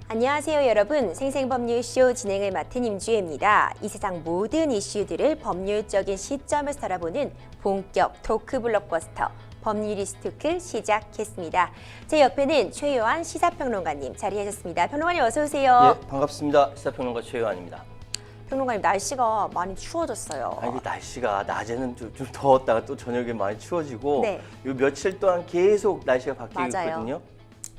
안녕하세요 여러분. 생생법률쇼 진행을 맡은 임주혜입니다. 이 세상 모든 이슈들을 법률적인 시점에서 살아보는 본격 토크 블록버스터 법률리스토크 시작했습니다. 제 옆에는 최요한 시사평론가님 자리하셨습니다. 평론가님 어서 오세요. 예, 반갑습니다. 시사평론가 최요한입니다. 평론가님 날씨가 많이 추워졌어요. 이게 날씨가 낮에는 좀 더웠다가 또 저녁에 많이 추워지고 네. 요 며칠 동안 계속 날씨가 바뀌고 맞아요. 있거든요.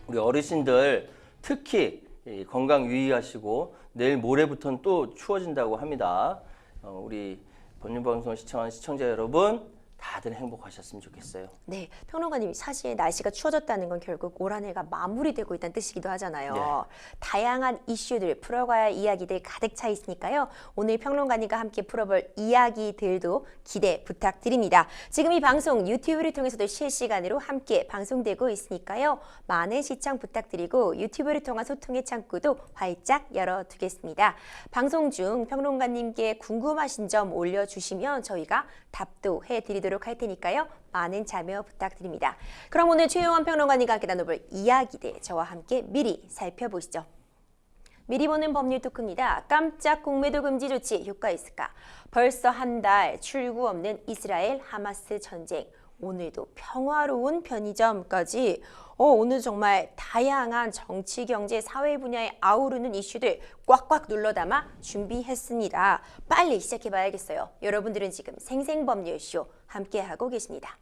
우리 어르신들 특히 건강 유의하시고 내일 모레부터는 또 추워진다고 합니다. 우리 법률방송 시청하는 시청자 여러분 다들 행복하셨으면 좋겠어요. 네, 평론가님 사실 날씨가 추워졌다는 건 결국 올 한 해가 마무리되고 있다는 뜻이기도 하잖아요. 네. 다양한 이슈들, 풀어가야 할 이야기들 가득 차 있으니까요. 오늘 평론가님과 함께 풀어볼 이야기들도 기대 부탁드립니다. 지금 이 방송 유튜브를 통해서도 실시간으로 함께 방송되고 있으니까요. 많은 시청 부탁드리고 유튜브를 통한 소통의 창구도 활짝 열어두겠습니다. 방송 중 평론가님께 궁금하신 점 올려주시면 저희가 답도 해드리도록 할 테니까요. 많은 참여 부탁드립니다. 그럼 오늘 최요한 평론가님과 함께 나눠볼 이야기들 저와 함께 미리 살펴보시죠. 미리 보는 법률 토크입니다. 깜짝 공매도 금지 조치 효과 있을까? 벌써 한 달 출구 없는 이스라엘 하마스 전쟁. 오늘도 평화로운 편의점까지 오늘 정말 다양한 정치, 경제, 사회 분야에 아우르는 이슈들 꽉꽉 눌러 담아 준비했습니다. 빨리 시작해 봐야겠어요. 여러분들은 지금 생생법률쇼 함께하고 계십니다.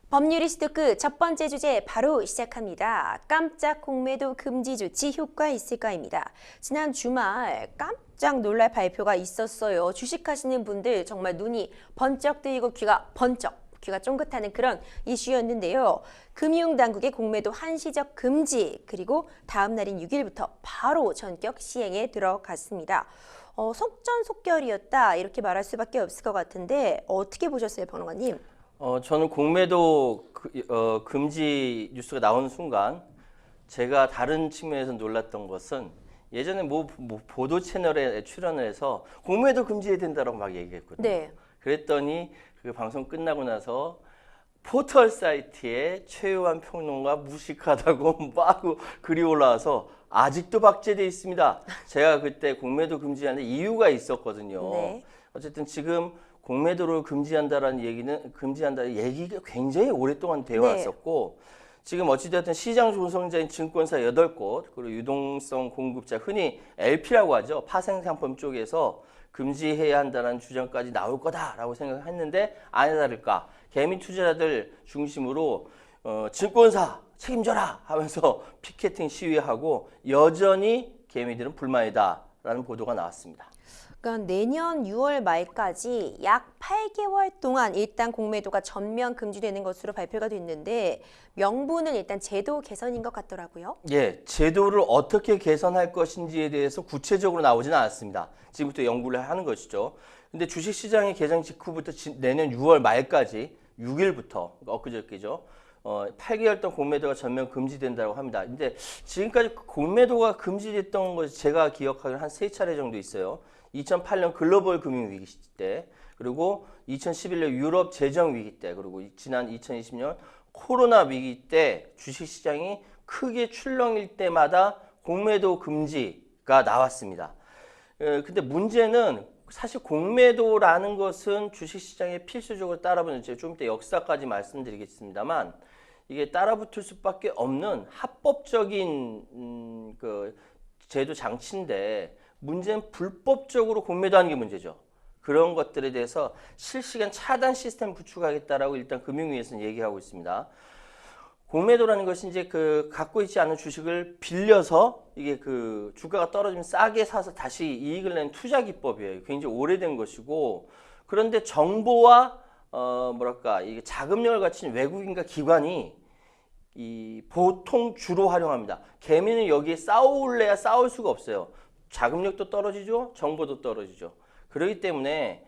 법률리스토크 첫 번째 주제 바로 시작합니다. 깜짝 공매도 금지 조치 효과 있을까입니다. 지난 주말 깜짝 놀랄 발표가 있었어요. 주식하시는 분들 정말 눈이 번쩍 뜨이고 귀가 쫑긋하는 그런 이슈였는데요. 금융당국의 공매도 한시적 금지 그리고 다음 날인 6일부터 바로 전격 시행에 들어갔습니다. 속전속결이었다 이렇게 말할 수밖에 없을 것 같은데 어떻게 보셨어요, 평론가님? 저는 공매도 금지 뉴스가 나오는 순간 제가 다른 측면에서 놀랐던 것은 예전에 뭐 보도 채널에 출연을 해서 공매도 금지해야 된다라고 막 얘기했거든요. 네. 그랬더니 그 방송 끝나고 나서 포털 사이트에 최요한 평론가 무식하다고 막 글이 올라와서 아직도 박제돼 있습니다. 제가 그때 공매도 금지하는 이유가 있었거든요. 네. 어쨌든 지금 공매도를 금지한다는 얘기가 굉장히 오랫동안 되어 왔었고 지금 어찌됐든 시장 조성자인 증권사 8곳 그리고 유동성 공급자 흔히 LP라고 하죠. 파생상품 쪽에서 금지해야 한다는 주장까지 나올 거다라고 생각했는데 아니나 다를까 개미 투자자들 중심으로 증권사 책임져라 하면서 피켓팅 시위하고 여전히 개미들은 불만이다라는 보도가 나왔습니다. 그러니까 내년 6월 말까지 약 8개월 동안 일단 공매도가 전면 금지되는 것으로 발표가 됐는데 명분은 일단 제도 개선인 것 같더라고요. 예, 제도를 어떻게 개선할 것인지에 대해서 구체적으로 나오지는 않았습니다. 지금부터 연구를 하는 것이죠. 근데 주식시장의 개장 직후부터 내년 6월 말까지 6일부터 엊그저께죠. 8개월 동안 공매도가 전면 금지된다고 합니다. 근데 지금까지 공매도가 금지됐던 것이 제가 기억하기로 한 3차례 정도 있어요. 2008년 글로벌 금융위기 때, 그리고 2011년 유럽 재정위기 때, 그리고 지난 2020년 코로나 위기 때 주식시장이 크게 출렁일 때마다 공매도 금지가 나왔습니다. 근데 문제는 사실 공매도라는 것은 주식시장에 필수적으로 따라붙는, 제가 좀 이따 역사까지 말씀드리겠습니다만 이게 따라붙을 수밖에 없는 합법적인 그 제도 장치인데 문제는 불법적으로 공매도하는 게 문제죠. 그런 것들에 대해서 실시간 차단 시스템 구축하겠다라고 일단 금융위에서는 얘기하고 있습니다. 공매도라는 것이 이제 갖고 있지 않은 주식을 빌려서 이게 주가가 떨어지면 싸게 사서 다시 이익을 내는 투자 기법이에요. 굉장히 오래된 것이고 그런데 정보와 이게 자금력을 갖춘 외국인과 기관이 보통 주로 활용합니다. 개미는 여기에 싸울래야 싸울 수가 없어요. 자금력도 떨어지죠. 정보도 떨어지죠. 그렇기 때문에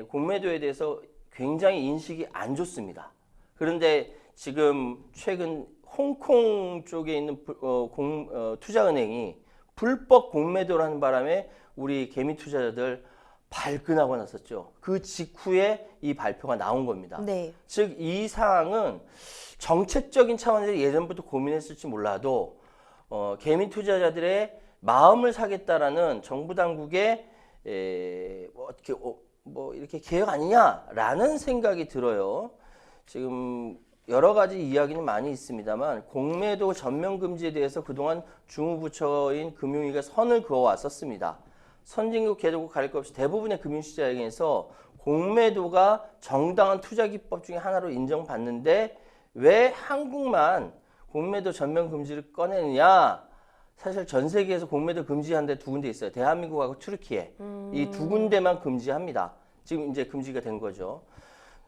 공매도에 대해서 굉장히 인식이 안 좋습니다. 그런데 지금 최근 홍콩 쪽에 있는 투자은행이 불법 공매도를 하는 바람에 우리 개미 투자자들 발끈하고 났었죠. 그 직후에 이 발표가 나온 겁니다. 네. 즉 이 사항은 정책적인 차원에서 예전부터 고민했을지 몰라도 개미 투자자들의 마음을 사겠다라는 정부 당국의 뭐 이렇게 계획 아니냐라는 생각이 들어요. 지금 여러 가지 이야기는 많이 있습니다만 공매도 전면 금지에 대해서 그동안 주무부처인 금융위가 선을 그어왔었습니다. 선진국 개도국 가릴 것 없이 대부분의 금융시장에서 공매도가 정당한 투자 기법 중에 하나로 인정받는데 왜 한국만 공매도 전면 금지를 꺼내느냐? 사실 전 세계에서 공매도 금지한 데 두 군데 있어요. 대한민국하고 튀르키예. 이 두 군데만 금지합니다. 지금 이제 금지가 된 거죠.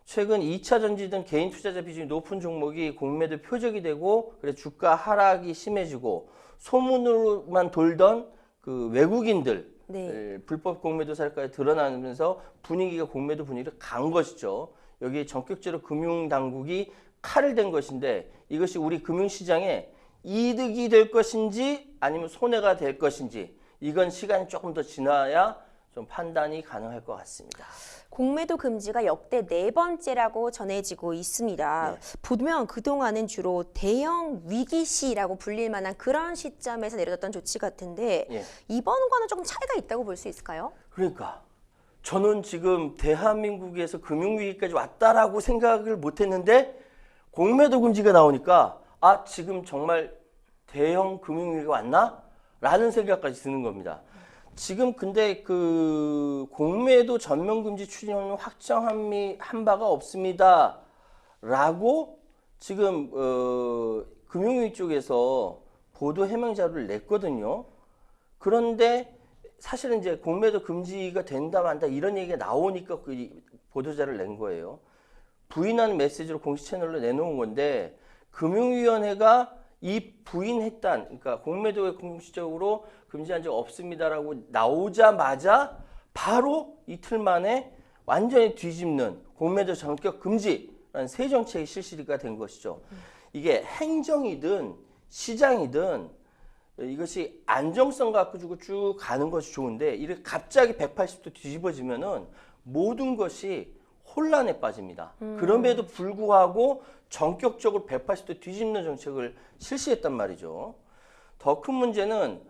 최근 2차 전지 등 개인 투자자 비중이 높은 종목이 공매도 표적이 되고 그래서 주가 하락이 심해지고 소문으로만 돌던 그 외국인들 네. 불법 공매도 사례까지 드러나면서 분위기가 공매도 분위기를 간 것이죠. 여기에 전격적으로 금융당국이 칼을 댄 것인데 이것이 우리 금융시장에 이득이 될 것인지 아니면 손해가 될 것인지 이건 시간이 조금 더 지나야 좀 판단이 가능할 것 같습니다. 공매도 금지가 역대 4번째라고 전해지고 있습니다. 네. 보면 그동안은 주로 대형 위기시라고 불릴 만한 그런 시점에서 내려졌던 조치 같은데 예. 이번과는 조금 차이가 있다고 볼 수 있을까요? 그러니까 저는 지금 대한민국에서 금융위기까지 왔다라고 생각을 못했는데 공매도 금지가 나오니까 아 지금 정말 대형 금융위기가 왔나? 라는 생각까지 드는 겁니다. 지금 근데 그 공매도 전면 금지 추진을 확정한 바가 없습니다. 라고 지금 금융위 쪽에서 보도 해명 자료를 냈거든요. 그런데 사실은 이제 공매도 금지가 된다 만다 이런 얘기가 나오니까 그 보도 자료를 낸 거예요. 부인하는 메시지로 공식 채널로 내놓은 건데 금융위원회가 이 부인했단, 그러니까 공매도에 공식적으로 금지한 적 없습니다라고 나오자마자 바로 이틀 만에 완전히 뒤집는 공매도 전격 금지라는 새 정책이 실시가 된 것이죠. 이게 행정이든 시장이든 이것이 안정성 갖고 쭉 가는 것이 좋은데 이렇게 갑자기 180도 뒤집어지면은 모든 것이 혼란에 빠집니다. 그럼에도 불구하고 전격적으로 180도 뒤집는 정책을 실시했단 말이죠. 더 큰 문제는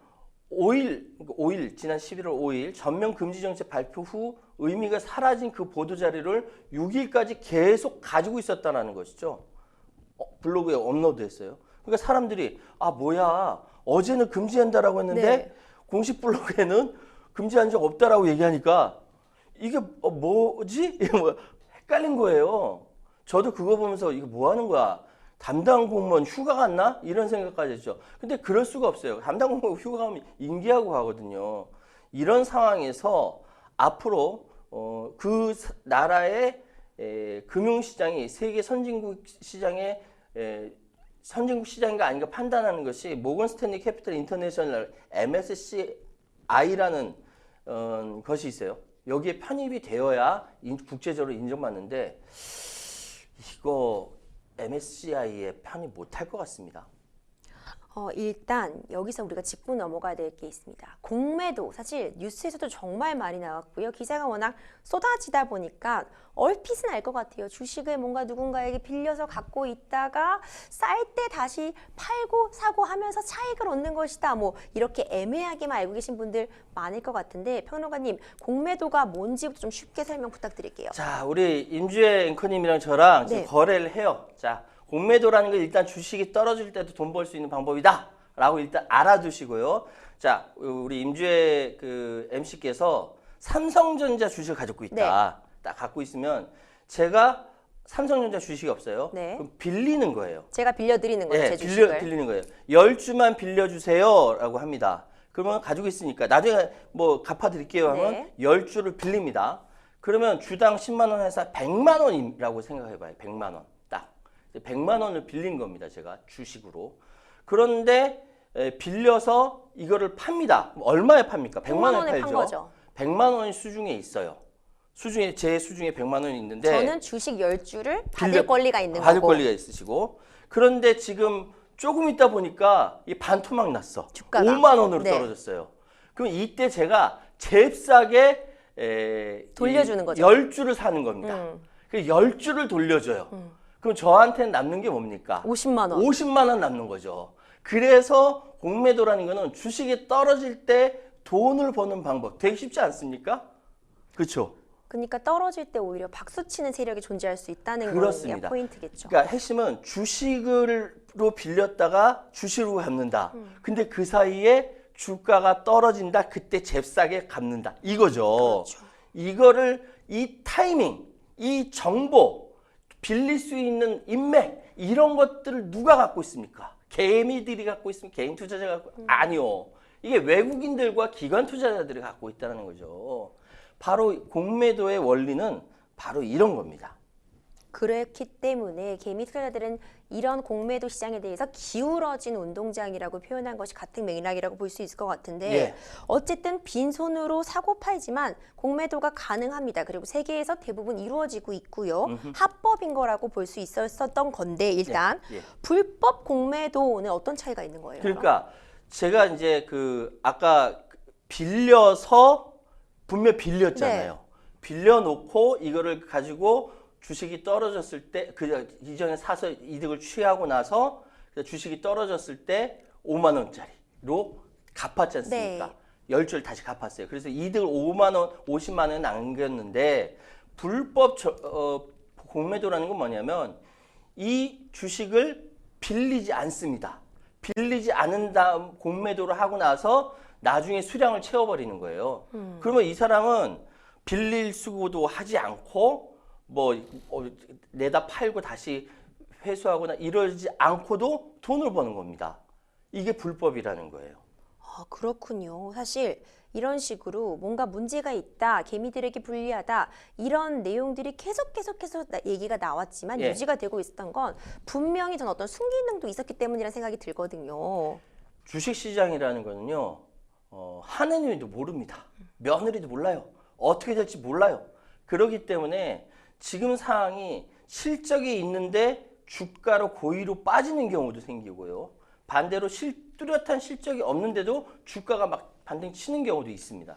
5일, 지난 11월 5일 전면 금지 정책 발표 후 의미가 사라진 그 보도 자료를 6일까지 계속 가지고 있었다는 것이죠. 블로그에 업로드했어요. 그러니까 사람들이 아 뭐야 어제는 금지한다라고 했는데 네. 공식 블로그에는 금지한 적 없다라고 얘기하니까 이게 뭐지? 이게 뭐 헷갈린 거예요. 저도 그거 보면서 이거 뭐 하는 거야? 담당 공무원 휴가 갔나? 이런 생각까지 했죠. 근데 그럴 수가 없어요. 담당 공무원 휴가 가면 인계하고 가거든요. 이런 상황에서 앞으로 그 나라의 금융시장이 세계 선진국 시장의 선진국 시장인가 아닌가 판단하는 것이 모건 스탠리 캐피털 인터내셔널 MSCI라는 것이 있어요. 여기에 편입이 되어야 국제적으로 인정받는데 이거 MSCI에 편입 못할 것 같습니다. 일단 여기서 우리가 짚고 넘어가야 될 게 있습니다. 공매도 사실 뉴스에서도 정말 많이 나왔고요. 기사가 워낙 쏟아지다 보니까 얼핏은 알 것 같아요. 주식을 뭔가 누군가에게 빌려서 갖고 있다가 쌀 때 다시 팔고 사고 하면서 차익을 얻는 것이다. 뭐 이렇게 애매하게만 알고 계신 분들 많을 것 같은데 평론가님 공매도가 뭔지부터 좀 쉽게 설명 부탁드릴게요. 자, 우리 임주혜 앵커님이랑 저랑 지금 네. 거래를 해요. 자, 공매도라는 건 일단 주식이 떨어질 때도 돈 벌 수 있는 방법이다 라고 일단 알아두시고요. 자, 우리 임주혜 그 MC께서 삼성전자 주식을 가지고 있다. 딱 갖고 있으면 제가 삼성전자 주식이 없어요. 네. 그럼 빌리는 거예요. 제가 빌려드리는 거예요. 제 네, 주식을. 빌리는 거예요. 10주만 빌려주세요 라고 합니다. 그러면 가지고 있으니까 나중에 뭐 갚아드릴게요 하면 네. 10주를 빌립니다. 그러면 주당 10만 원 해서 100만 원이라고 생각해봐요. 100만 원. 딱. 100만 원을 빌린 겁니다. 제가 주식으로. 그런데 빌려서 이거를 팝니다. 얼마에 팝니까? 100만 원에 판 팔죠. 거죠. 100만 원이 수중에 있어요. 제 수중에 100만 원이 있는데 저는 주식 10주를 받을 빌려- 권리가 있는 받을 거고. 권리가 있으시고 그런데 지금 조금 있다 보니까 이 반토막 났어. 주가가. 5만 원으로 네. 떨어졌어요. 그럼 이때 제가 잽싸게 돌려주는 거죠. 10주를 사는 겁니다. 음. 그 10주를 돌려줘요. 그럼 저한테는 남는 게 뭡니까? 50만 원. 50만 원 남는 거죠. 그래서 공매도라는 거는 주식이 떨어질 때 돈을 버는 방법 되게 쉽지 않습니까? 그렇죠? 그러니까 떨어질 때 오히려 박수 치는 세력이 존재할 수 있다는 그렇습니다. 게 포인트겠죠. 그러니까 핵심은 주식으로 빌렸다가 주식으로 갚는다. 근데 그 사이에 주가가 떨어진다. 그때 잽싸게 갚는다. 이거죠. 그렇죠. 이거를 이 타이밍, 이 정보, 빌릴 수 있는 인맥 이런 것들을 누가 갖고 있습니까? 개미들이 갖고 있으면 개인 투자자가 갖고 아니요. 이게 외국인들과 기관 투자자들이 갖고 있다는 거죠. 바로 공매도의 원리는 바로 이런 겁니다. 그렇기 때문에 개미 투자자들은 이런 공매도 시장에 대해서 기울어진 운동장이라고 표현한 것이 같은 맥락이라고 볼 수 있을 것 같은데 예. 어쨌든 빈손으로 사고 팔지만 공매도가 가능합니다. 그리고 세계에서 대부분 이루어지고 있고요. 합법인 거라고 볼 수 있었던 건데 일단 예. 불법 공매도는 어떤 차이가 있는 거예요? 그러니까 제가 이제 아까 빌려서 분명 빌렸잖아요. 빌려놓고 이거를 가지고 주식이 떨어졌을 때 그 이전에 사서 이득을 취하고 나서 주식이 떨어졌을 때 5만 원짜리로 갚았지 않습니까? 네. 10주를 다시 갚았어요. 그래서 이득을 5만 원, 50만 원 남겼는데 불법 공매도라는 건 뭐냐면 이 주식을 빌리지 않습니다. 빌리지 않은 다음 공매도를 하고 나서 나중에 수량을 채워버리는 거예요. 그러면 이 사람은 빌릴 수고도 하지 않고 내다 팔고 다시 회수하거나 이러지 않고도 돈을 버는 겁니다. 이게 불법이라는 거예요. 아, 그렇군요. 사실 이런 식으로 뭔가 문제가 있다, 개미들에게 불리하다 이런 내용들이 계속해서 얘기가 나왔지만 예. 유지가 되고 있었던 건 분명히 전 어떤 순기능도 있었기 때문이라는 생각이 들거든요. 주식시장이라는 거는요. 하느님도 모릅니다. 며느리도 몰라요. 어떻게 될지 몰라요. 그렇기 때문에 지금 상황이 실적이 있는데 주가로 고의로 빠지는 경우도 생기고요. 반대로 뚜렷한 실적이 없는데도 주가가 막 반등 치는 경우도 있습니다.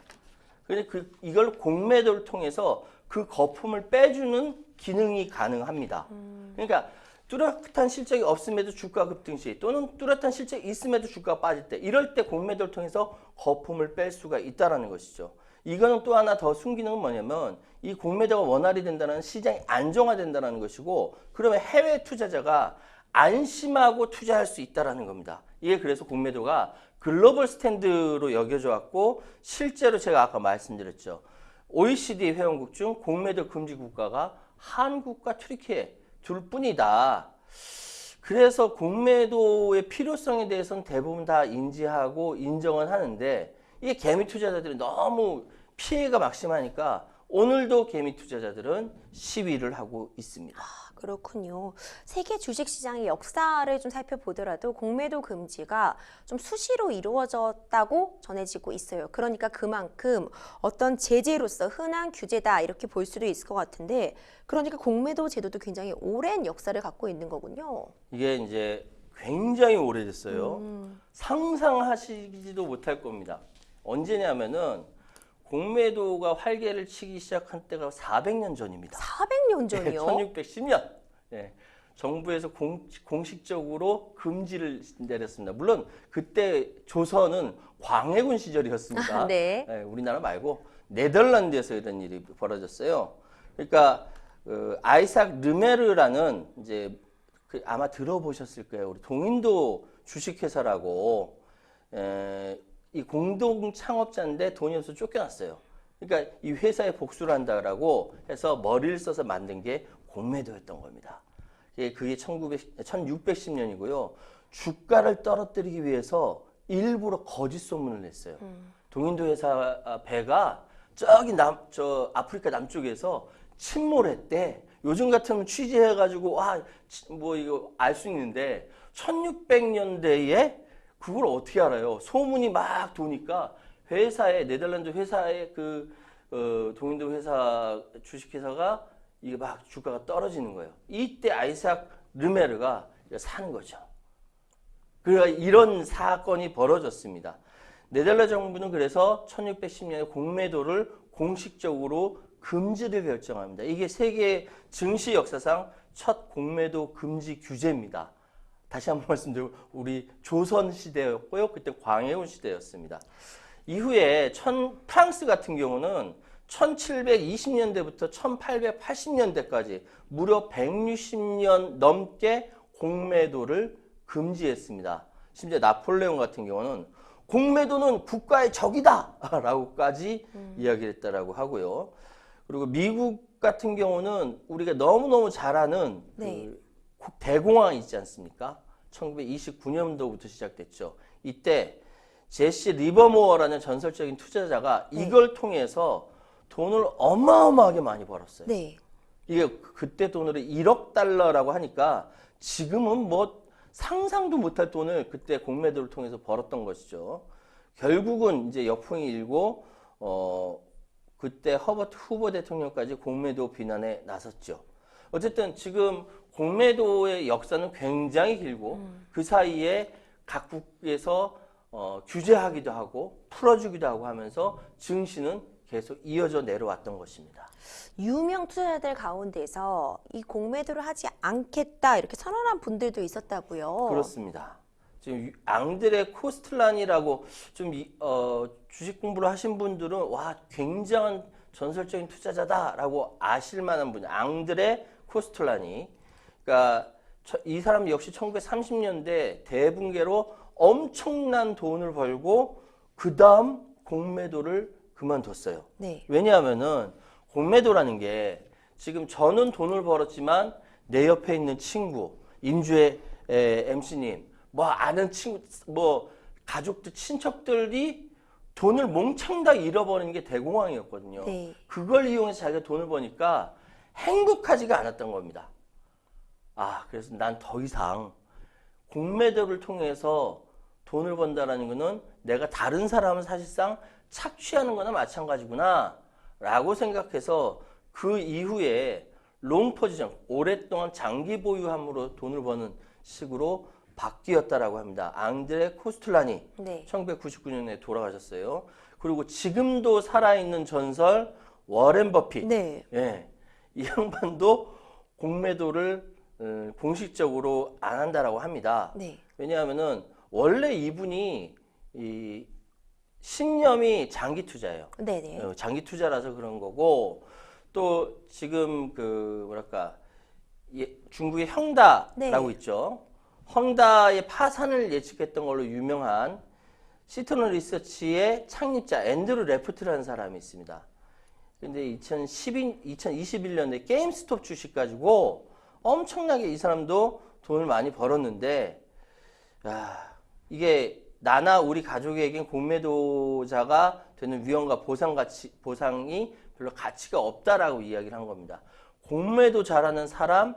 그래서 이걸 공매도를 통해서 그 거품을 빼주는 기능이 가능합니다. 그러니까 뚜렷한 실적이 없음에도 주가 급등 시 또는 뚜렷한 실적이 있음에도 주가가 빠질 때 이럴 때 공매도를 통해서 거품을 뺄 수가 있다는 것이죠. 이거는 또 하나 더 순기능은 뭐냐면 이 공매도가 원활히 된다는 시장이 안정화된다는 것이고 그러면 해외 투자자가 안심하고 투자할 수 있다는 겁니다. 이게 그래서 공매도가 글로벌 스탠드로 여겨져 왔고 실제로 제가 아까 말씀드렸죠. OECD 회원국 중 공매도 금지 국가가 한국과 튀르키예 둘 뿐이다. 그래서 공매도의 필요성에 대해서는 대부분 다 인지하고 인정은 하는데 이게 개미 투자자들이 너무 피해가 막심하니까 오늘도 개미 투자자들은 시위를 하고 있습니다. 그렇군요. 세계 주식시장의 역사를 좀 살펴보더라도 공매도 금지가 좀 수시로 이루어졌다고 전해지고 있어요. 그러니까 그만큼 어떤 제재로서 흔한 규제다 이렇게 볼 수도 있을 것 같은데 그러니까 공매도 제도도 굉장히 오랜 역사를 갖고 있는 거군요. 이게 이제 굉장히 오래됐어요. 상상하시지도 못할 겁니다. 언제냐면은 공매도가 활개를 치기 시작한 때가 400년 전입니다. 400년 전이요? 1610년. 네. 정부에서 공식적으로 금지를 내렸습니다. 물론 그때 조선은 광해군 시절이었습니다. 네. 네, 우리나라 말고 네덜란드에서 이런 일이 벌어졌어요. 그러니까 아이삭 르메르라는 이제 아마 들어보셨을 거예요. 우리 동인도 주식회사라고 이 공동 창업자인데 돈이 없어서 쫓겨났어요. 그러니까 이 회사에 복수를 한다라고 해서 머리를 써서 만든 게 공매도였던 겁니다. 그게 1610년이고요. 주가를 떨어뜨리기 위해서 일부러 거짓 소문을 냈어요. 동인도 회사 배가 저 아프리카 남쪽에서 침몰했대. 요즘 같으면 취재해가지고 이거 알 수 있는데 1600년대에 그걸 어떻게 알아요? 소문이 막 도니까 네덜란드 회사의 동인도 회사 주식회사가 이게 막 주가가 떨어지는 거예요. 이때 아이삭 르메르가 사는 거죠. 이런 사건이 벌어졌습니다. 네덜란드 정부는 그래서 1610년에 공매도를 공식적으로 금지를 결정합니다. 이게 세계 증시 역사상 첫 공매도 금지 규제입니다. 다시 한번 말씀드리고 우리 조선 시대였고요. 그때 광해군 시대였습니다. 이후에 프랑스 같은 경우는 1720년대부터 1880년대까지 무려 160년 넘게 공매도를 금지했습니다. 심지어 나폴레옹 같은 경우는 공매도는 국가의 적이다! 라고까지 이야기를 했다라고 하고요. 그리고 미국 같은 경우는 우리가 너무너무 잘 아는 네. 그 대공황이 있지 않습니까? 1929년도부터 시작됐죠. 이때 제시 리버모어라는 전설적인 투자자가 네. 이걸 통해서 돈을 어마어마하게 많이 벌었어요. 네. 이게 그때 돈으로 1억 달러라고 하니까 지금은 뭐 상상도 못할 돈을 그때 공매도를 통해서 벌었던 것이죠. 결국은 이제 역풍이 일고 그때 허버트 후보 대통령까지 공매도 비난에 나섰죠. 어쨌든 지금 공매도의 역사는 굉장히 길고 그 사이에 각국에서 규제하기도 하고 풀어주기도 하고 하면서 증시는 계속 이어져 내려왔던 것입니다. 유명 투자자들 가운데서 이 공매도를 하지 않겠다 이렇게 선언한 분들도 있었다고요. 그렇습니다. 지금 앙드레 코스틀란이라고 좀 주식 공부를 하신 분들은 와 굉장한 전설적인 투자자다라고 아실 만한 분, 앙드레 코스틀란이. 그러니까 이 사람 역시 1930년대 대붕괴로 엄청난 돈을 벌고 그 다음 공매도를 그만뒀어요. 네. 왜냐하면은 공매도라는 게 지금 저는 돈을 벌었지만 내 옆에 있는 친구, 임주의 MC님, 뭐 아는 친구, 뭐 가족들, 친척들이 돈을 몽창 다 잃어버리는 게 대공황이었거든요. 네. 그걸 이용해서 자기가 돈을 버니까 행복하지가 않았던 겁니다. 그래서 난 더 이상 공매도를 통해서 돈을 번다라는 거는 내가 다른 사람을 사실상 착취하는 거나 마찬가지구나 라고 생각해서 그 이후에 롱 포지션, 오랫동안 장기 보유함으로 돈을 버는 식으로 바뀌었다라고 합니다. 앙드레 코스툴라니 네. 1999년에 돌아가셨어요. 그리고 지금도 살아있는 전설 워렌 버핏. 네. 예, 이 양반도 공매도를 공식적으로 안 한다라고 합니다. 네. 왜냐하면은 원래 이분이 이 신념이 장기 투자예요. 네네. 장기 투자라서 그런 거고 또 지금 그 뭐랄까 중국의 헝다라고 네. 있죠. 헝다의 파산을 예측했던 걸로 유명한 시트론 리서치의 창립자 앤드루 레프트라는 사람이 있습니다. 근데 2021년에 게임스톱 주식 가지고 엄청나게 이 사람도 돈을 많이 벌었는데 이게 나나 우리 가족에겐 공매도자가 되는 위험과 보상이 별로 가치가 없다라고 이야기를 한 겁니다. 공매도 잘하는 사람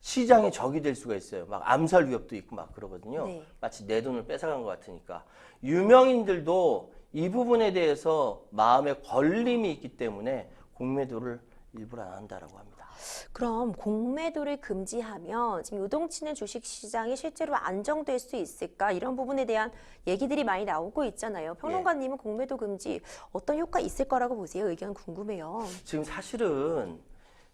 시장의 적이 될 수가 있어요. 막 암살 위협도 있고 막 그러거든요. 네. 마치 내 돈을 뺏어간 것 같으니까. 유명인들도 이 부분에 대해서 마음에 걸림이 있기 때문에 공매도를 일부러 안 한다라고 합니다. 그럼 공매도를 금지하면 지금 요동치는 주식시장이 실제로 안정될 수 있을까? 이런 부분에 대한 얘기들이 많이 나오고 있잖아요. 평론가님은 공매도 금지 어떤 효과 있을 거라고 보세요? 의견 궁금해요. 지금 사실은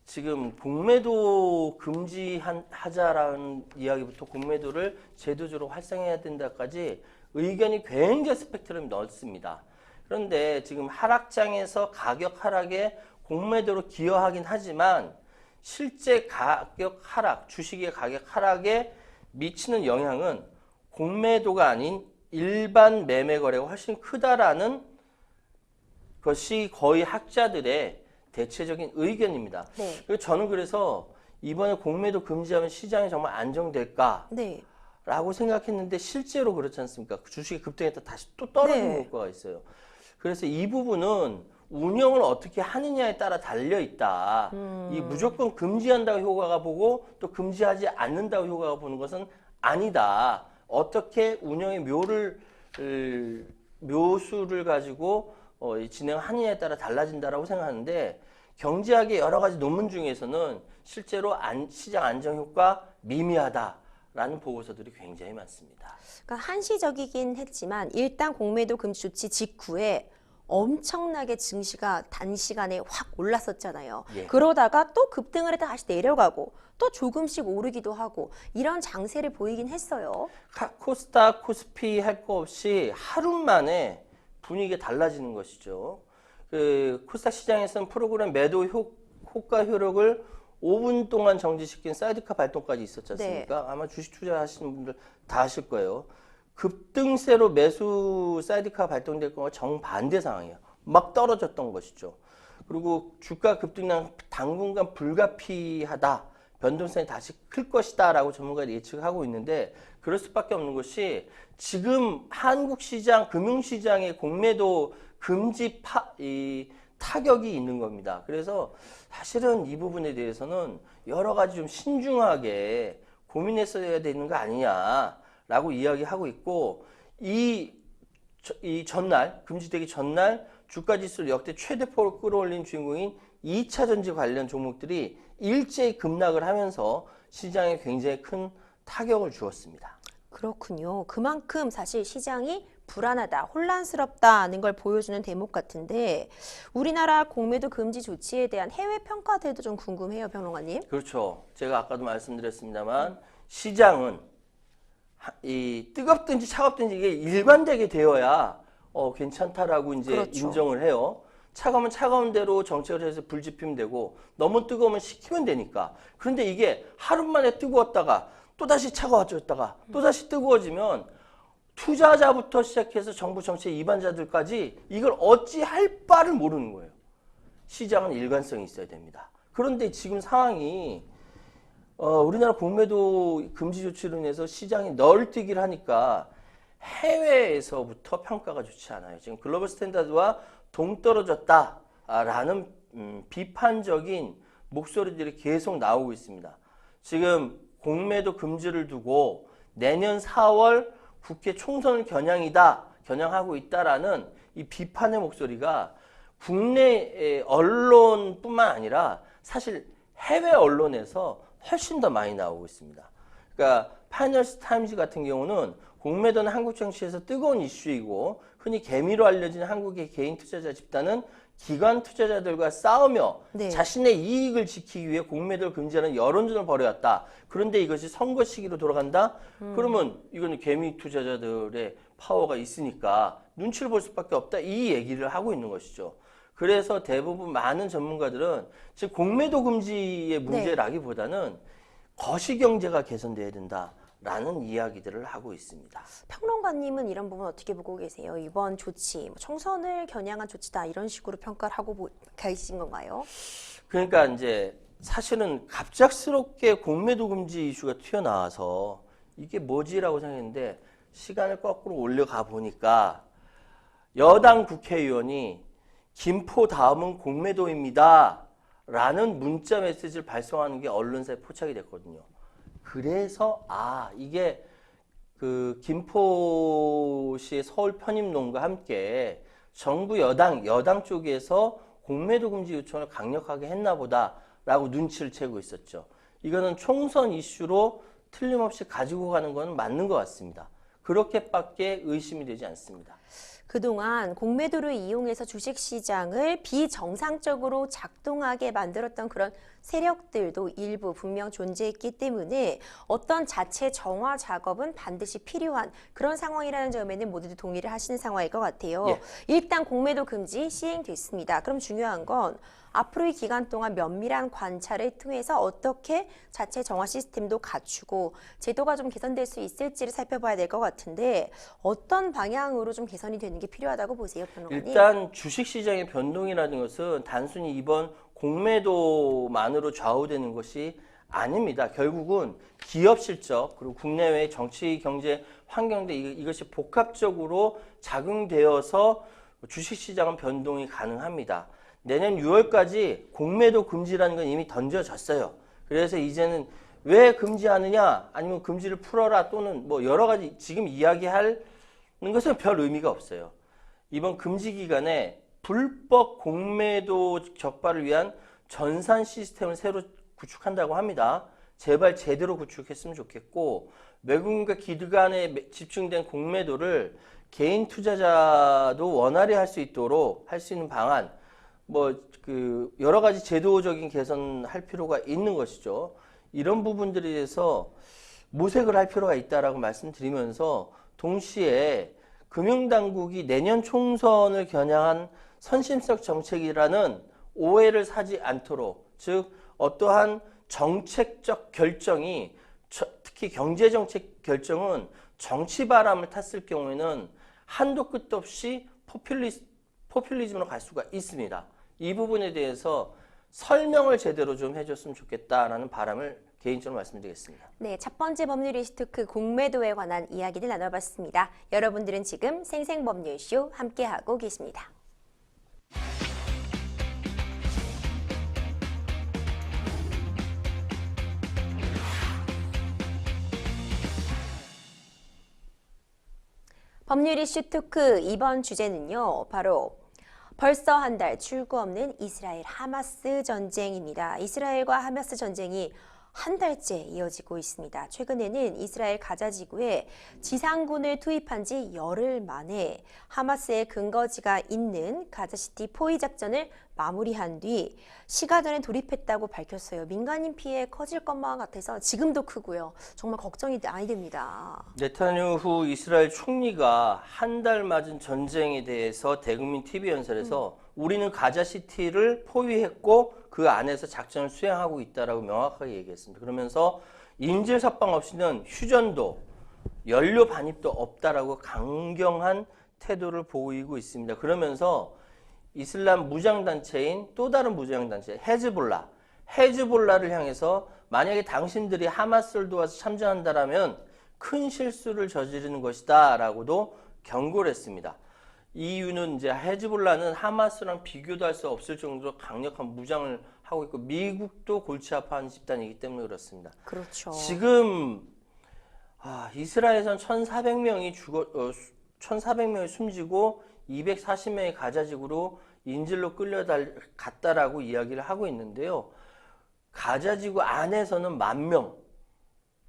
지금 공매도 금지하자라는 이야기부터 공매도를 제도적으로 활성해야 된다까지 의견이 굉장히 스펙트럼이 넓습니다. 그런데 지금 하락장에서 가격 하락에 공매도로 기여하긴 하지만 실제 가격 하락, 주식의 가격 하락에 미치는 영향은 공매도가 아닌 일반 매매 거래가 훨씬 크다라는 것이 거의 학자들의 대체적인 의견입니다. 네. 그리고 저는 그래서 이번에 공매도 금지하면 시장이 정말 안정될까? 네. 라고 생각했는데 실제로 그렇지 않습니까? 주식이 급등했다 다시 또 떨어지는 네. 효과가 있어요. 그래서 이 부분은 운영을 어떻게 하느냐에 따라 달려 있다. 이 무조건 금지한다고 효과가 보고 또 금지하지 않는다고 효과가 보는 것은 아니다. 어떻게 운영의 묘수를 가지고 진행하느냐에 따라 달라진다라고 생각하는데 경제학의 여러 가지 논문 중에서는 실제로 시장 안정 효과 미미하다. 라는 보고서들이 굉장히 많습니다. 그러니까 한시적이긴 했지만 일단 공매도 금지 조치 직후에 엄청나게 증시가 단시간에 확 올랐었잖아요. 예. 그러다가 또 급등을 했다 다시 내려가고 또 조금씩 오르기도 하고 이런 장세를 보이긴 했어요. 코스닥, 코스피 할 거 없이 하루 만에 분위기가 달라지는 것이죠. 그 코스닥 시장에서는 프로그램 매도 호가 효력을 5분 동안 정지시킨 사이드카 발동까지 있었지 않습니까? 네. 아마 주식 투자하시는 분들 다 아실 거예요. 급등세로 매수 사이드카 발동될 거와 정반대 상황이에요. 막 떨어졌던 것이죠. 그리고 주가 급등량 당분간 불가피하다. 변동성이 다시 클 것이다 라고 전문가들이 예측하고 있는데 그럴 수밖에 없는 것이 지금 한국 시장, 금융시장의 공매도 금지 타격이 있는 겁니다. 그래서 사실은 이 부분에 대해서는 여러 가지 좀 신중하게 고민했어야 되는 거 아니냐라고 이야기하고 있고 이 전날, 금지되기 전날 주가지수를 역대 최대폭으로 끌어올린 주인공인 2차 전지 관련 종목들이 일제히 급락을 하면서 시장에 굉장히 큰 타격을 주었습니다. 그렇군요. 그만큼 사실 시장이 불안하다, 혼란스럽다는 걸 보여주는 대목 같은데 우리나라 공매도 금지 조치에 대한 해외 평가들도 좀 궁금해요, 평론가님. 그렇죠. 제가 아까도 말씀드렸습니다만 시장은 이 뜨겁든지 차갑든지 이게 일관되게 되어야 괜찮다라고 이제 그렇죠. 인정을 해요. 차가우면 차가운 대로 정책을 해서 불 지피면 되고 너무 뜨거우면 식히면 되니까. 그런데 이게 하루 만에 뜨거웠다가 또다시 차가워졌다가 또다시 뜨거워지면 투자자부터 시작해서 정부 정책 위반자들까지 이걸 어찌 할 바를 모르는 거예요. 시장은 일관성이 있어야 됩니다. 그런데 지금 상황이 우리나라 공매도 금지 조치로 인해서 시장이 널뛰기를 하니까 해외에서부터 평가가 좋지 않아요. 지금 글로벌 스탠다드와 동떨어졌다라는 비판적인 목소리들이 계속 나오고 있습니다. 지금 공매도 금지를 두고 내년 4월 국회 총선을 겨냥하고 있다라는 이 비판의 목소리가 국내 언론뿐만 아니라 사실 해외 언론에서 훨씬 더 많이 나오고 있습니다. 그러니까 파이낸셜 타임즈 같은 경우는 공매도는 한국 정치에서 뜨거운 이슈이고 흔히 개미로 알려진 한국의 개인 투자자 집단은 기관 투자자들과 싸우며 네. 자신의 이익을 지키기 위해 공매도를 금지하는 여론전을 벌여왔다. 그런데 이것이 선거 시기로 돌아간다? 그러면 이거는 개미 투자자들의 파워가 있으니까 눈치를 볼 수밖에 없다. 이 얘기를 하고 있는 것이죠. 그래서 대부분 많은 전문가들은 지금 공매도 금지의 문제라기보다는 거시경제가 개선돼야 된다라는 이야기들을 하고 있습니다. 평론가님은 이런 부분 어떻게 보고 계세요? 이번 조치, 총선을 겨냥한 조치다 이런 식으로 평가를 하고 계신 건가요? 그러니까 이제 사실은 갑작스럽게 공매도 금지 이슈가 튀어나와서 이게 뭐지라고 생각했는데 시간을 거꾸로 올려가 보니까 여당 국회의원이 김포 다음은 공매도입니다 라는 문자 메시지를 발송하는 게 언론사에 포착이 됐거든요. 그래서 이게 그 김포시의 서울 편입론과 함께 정부 여당 쪽에서 공매도 금지 요청을 강력하게 했나 보다라고 눈치를 채고 있었죠. 이거는 총선 이슈로 틀림없이 가지고 가는 건 맞는 것 같습니다. 그렇게밖에 의심이 되지 않습니다. 그동안 공매도를 이용해서 주식시장을 비정상적으로 작동하게 만들었던 그런 세력들도 일부 분명 존재했기 때문에 어떤 자체 정화 작업은 반드시 필요한 그런 상황이라는 점에는 모두들 동의를 하시는 상황일 것 같아요. 예. 일단 공매도 금지 시행됐습니다. 그럼 중요한 건 앞으로의 기간 동안 면밀한 관찰을 통해서 어떻게 자체 정화 시스템도 갖추고 제도가 좀 개선될 수 있을지를 살펴봐야 될 것 같은데 어떤 방향으로 좀 개선이 되는 게 필요하다고 보세요, 평론가님? 일단 주식시장의 변동이라는 것은 단순히 이번 공매도만으로 좌우되는 것이 아닙니다. 결국은 기업 실적 그리고 국내외 정치, 경제, 환경 등 이것이 복합적으로 작용되어서 주식시장은 변동이 가능합니다. 내년 6월까지 공매도 금지라는 건 이미 던져졌어요. 그래서 이제는 왜 금지하느냐 아니면 금지를 풀어라 또는 뭐 여러 가지 지금 이야기하는 것은 별 의미가 없어요. 이번 금지 기간에 불법 공매도 적발을 위한 전산 시스템을 새로 구축한다고 합니다. 제발 제대로 구축했으면 좋겠고 외국인과 기득 간에 집중된 공매도를 개인 투자자도 원활히 할 수 있도록 할 수 있는 방안 여러 가지 제도적인 개선할 필요가 있는 것이죠. 이런 부분들에 대해서 모색을 할 필요가 있다라고 말씀드리면서 동시에 금융당국이 내년 총선을 겨냥한 선심적 정책이라는 오해를 사지 않도록, 즉 어떠한 정책적 결정이 특히 경제정책 결정은 정치 바람을 탔을 경우에는 한도 끝도 없이 포퓰리즘으로 갈 수가 있습니다. 이 부분에 대해서 설명을 제대로 좀 해줬으면 좋겠다라는 바람을 개인적으로 말씀드리겠습니다. 네, 첫 번째 법률 이슈토크 공매도에 관한 이야기를 나눠봤습니다. 여러분들은 지금 생생법률쇼 함께하고 계십니다. 법률 이슈 토크 이번 주제는요, 바로 벌써 한 달 출구 없는 이스라엘 하마스 전쟁입니다. 이스라엘과 하마스 전쟁이 한 달째 이어지고 있습니다. 최근에는 이스라엘 가자 지구에 지상군을 투입한 지 열흘 만에 하마스의 근거지가 있는 가자시티 포위 작전을 마무리한 뒤 시가전에 돌입했다고 밝혔어요. 민간인 피해 커질 것만 같아서 지금도 크고요. 정말 걱정이 많이 됩니다. 네타냐후 이스라엘 총리가 한 달 맞은 전쟁에 대해서 대국민 TV 연설에서 우리는 가자시티를 포위했고 그 안에서 작전을 수행하고 있다라고 명확하게 얘기했습니다. 그러면서 인질 석방 없이는 휴전도 연료 반입도 없다라고 강경한 태도를 보이고 있습니다. 그러면서 이슬람 무장단체인 또 다른 무장단체 헤즈볼라를 향해서 만약에 당신들이 하마스를 도와서 참전한다라면 큰 실수를 저지르는 것이다 라고도 경고를 했습니다. 이유는 이제 헤즈볼라는 하마스랑 비교도 할 수 없을 정도로 강력한 무장을 하고 있고 미국도 골치 아파하는 집단이기 때문에 그렇습니다. 그렇죠. 지금 이스라엘에선 1,400명이 숨지고 240명이 가자지구로 인질로 끌려갔다라고 이야기를 하고 있는데요. 가자지구 안에서는 10,000명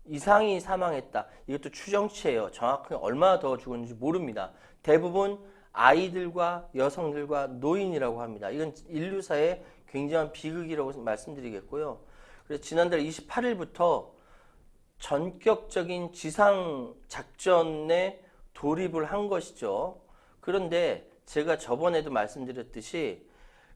이상이 사망했다. 이것도 추정치예요. 정확하게 얼마나 더 죽었는지 모릅니다. 대부분 아이들과 여성들과 노인이라고 합니다. 이건 인류사의 굉장한 비극이라고 말씀드리겠고요. 그래서 지난달 28일부터 전격적인 지상 작전에 돌입을 한 것이죠. 그런데 제가 저번에도 말씀드렸듯이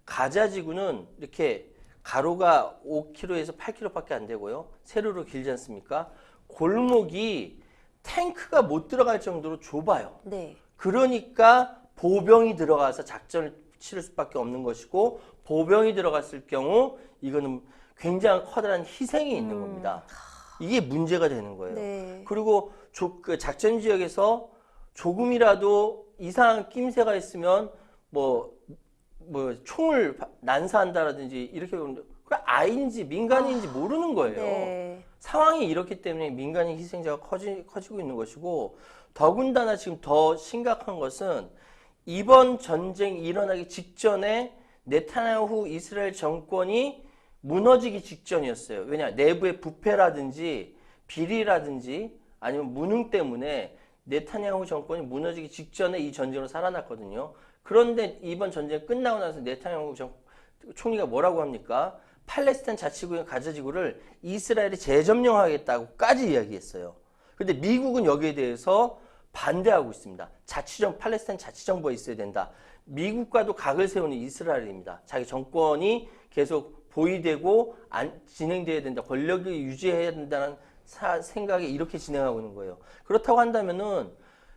가자지구는 이렇게 가로가 5km에서 8km밖에 안 되고요. 세로로 길지 않습니까? 골목이 탱크가 못 들어갈 정도로 좁아요. 네. 그러니까 보병이 들어가서 작전을 치를 수밖에 없는 것이고 보병이 들어갔을 경우 이거는 굉장히 커다란 희생이 있는 겁니다. 이게 문제가 되는 거예요. 네. 그리고 그 작전 지역에서 조금이라도 이상한 낌새가 있으면 총을 난사한다라든지 이렇게 보는데 그 아이인지 민간인지 모르는 거예요. 네. 상황이 이렇기 때문에 민간인 희생자가 커지고 있는 것이고 더군다나 지금 더 심각한 것은 이번 전쟁이 일어나기 직전에 네타냐후 이스라엘 정권이 무너지기 직전이었어요. 왜냐? 내부의 부패라든지 비리라든지 아니면 무능 때문에 네타냐후 정권이 무너지기 직전에 이 전쟁으로 살아났거든요. 그런데 이번 전쟁이 끝나고 나서 네타냐후 총리가 뭐라고 합니까? 팔레스타인 자치구역 가자지구를 이스라엘이 재점령하겠다고까지 이야기했어요. 근데 미국은 여기에 대해서 반대하고 있습니다. 팔레스타인 자치정부가 있어야 된다. 미국과도 각을 세우는 이스라엘입니다. 자기 정권이 계속 보위되고 진행돼야 된다. 권력을 유지해야 된다는 생각에 이렇게 진행하고 있는 거예요. 그렇다고 한다면은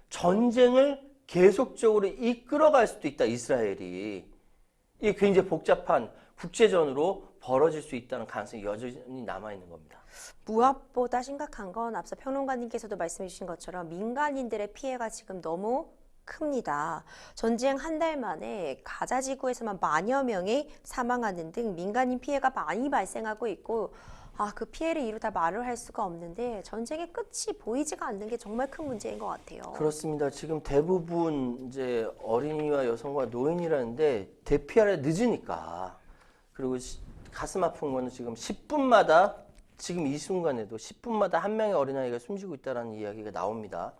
전쟁을 계속적으로 이끌어갈 수도 있다. 이스라엘이. 이게 굉장히 복잡한 국제전으로 벌어질 수 있다는 가능성이 여전히 남아있는 겁니다. 무엇보다 심각한 건 앞서 평론가님께서도 말씀해 주신 것처럼 민간인들의 피해가 지금 너무 큽니다. 전쟁 한 달 만에 가자지구에서만 10,000여 명이 사망하는 등 민간인 피해가 많이 발생하고 있고 그 피해를 이루 다 말을 할 수가 없는데 전쟁의 끝이 보이지가 않는 게 정말 큰 문제인 것 같아요. 그렇습니다. 지금 대부분 이제 어린이와 여성과 노인이라는데 대피하려 늦으니까 그리고 가슴 아픈 거는 지금 10분마다 지금 이 순간에도 10분마다 한 명의 어린아이가 숨지고 있다는 이야기가 나옵니다.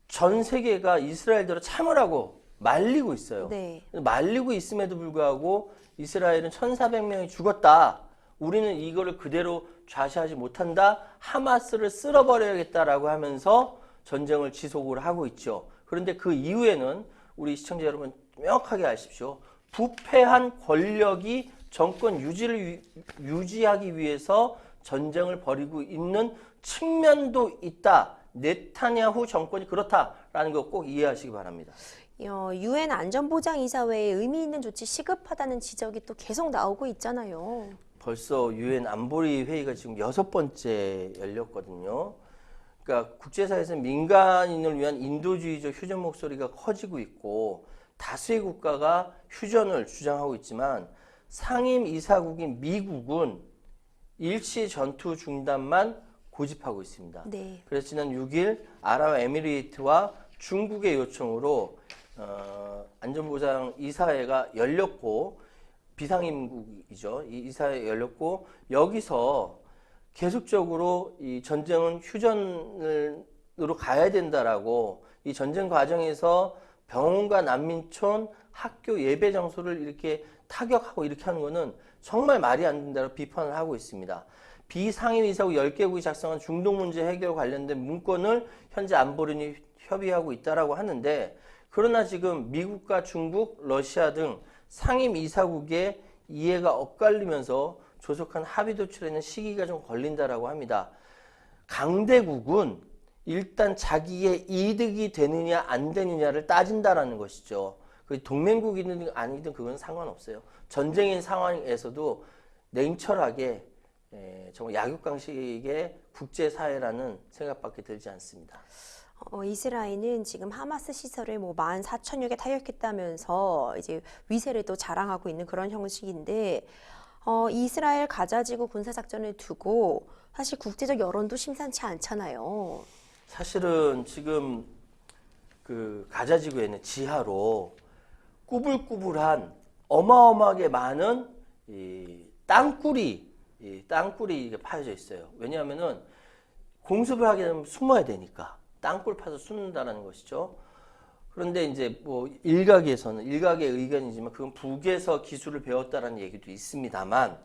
전 세계가 이스라엘대로 참으라고 말리고 있어요. 네. 말리고 있음에도 불구하고 이스라엘은 1,400명이 죽었다. 우리는 이거를 그대로 좌시하지 못한다. 하마스를 쓸어버려야겠다라고 하면서 전쟁을 지속을 하고 있죠. 그런데 그 이후에는 우리 시청자 여러분 명확하게 아십시오. 부패한 권력이 정권 유지를 유지하기 위해서 전쟁을 벌이고 있는 측면도 있다. 네타냐후 정권이 그렇다라는 거 꼭 이해하시기 바랍니다. 유엔 안전보장이사회에 의미 있는 조치 시급하다는 지적이 또 계속 나오고 있잖아요. 벌써 유엔 안보리 회의가 지금 6번째 열렸거든요. 그러니까 국제사회에서는 민간인을 위한 인도주의적 휴전 목소리가 커지고 있고 다수의 국가가 휴전을 주장하고 있지만 상임 이사국인 미국은 일시 전투 중단만 고집하고 있습니다. 네. 그래서 지난 6일 아랍에미리트와 중국의 요청으로 안전보장 이사회가 열렸고 비상임국이죠. 이 이사회 열렸고 여기서 계속적으로 이 전쟁은 휴전으로 가야 된다라고 이 전쟁 과정에서 병원과 난민촌, 학교 예배 장소를 이렇게 타격하고 이렇게 하는 거는 정말 말이 안 된다고 비판을 하고 있습니다. 비상임이사국 10개국이 작성한 중동 문제 해결 관련된 문건을 현재 안보리는 협의하고 있다라고 하는데 그러나 지금 미국과 중국, 러시아 등 상임이사국의 이해가 엇갈리면서 조속한 합의 도출에는 시기가 좀 걸린다라고 합니다. 강대국은 일단 자기의 이득이 되느냐 안 되느냐를 따진다라는 것이죠. 동맹국이든 아니든 그건 상관없어요. 전쟁인 상황에서도 냉철하게 정말 약육강식의 국제사회라는 생각밖에 들지 않습니다. 이스라엘은 지금 하마스 시설을 14,000여 개 타격했다면서 이제 위세를 또 자랑하고 있는 그런 형식인데 이스라엘 가자지구 군사작전을 두고 사실 국제적 여론도 심상치 않잖아요. 사실은 지금 그 가자지구에는 지하로 꾸불꾸불한 어마어마하게 많은 이 땅굴이 파여져 있어요. 왜냐하면은 공습을 하게 되면 숨어야 되니까 땅굴 파서 숨는다라는 것이죠. 그런데 이제 뭐 일각의 의견이지만 그건 북에서 기술을 배웠다라는 얘기도 있습니다만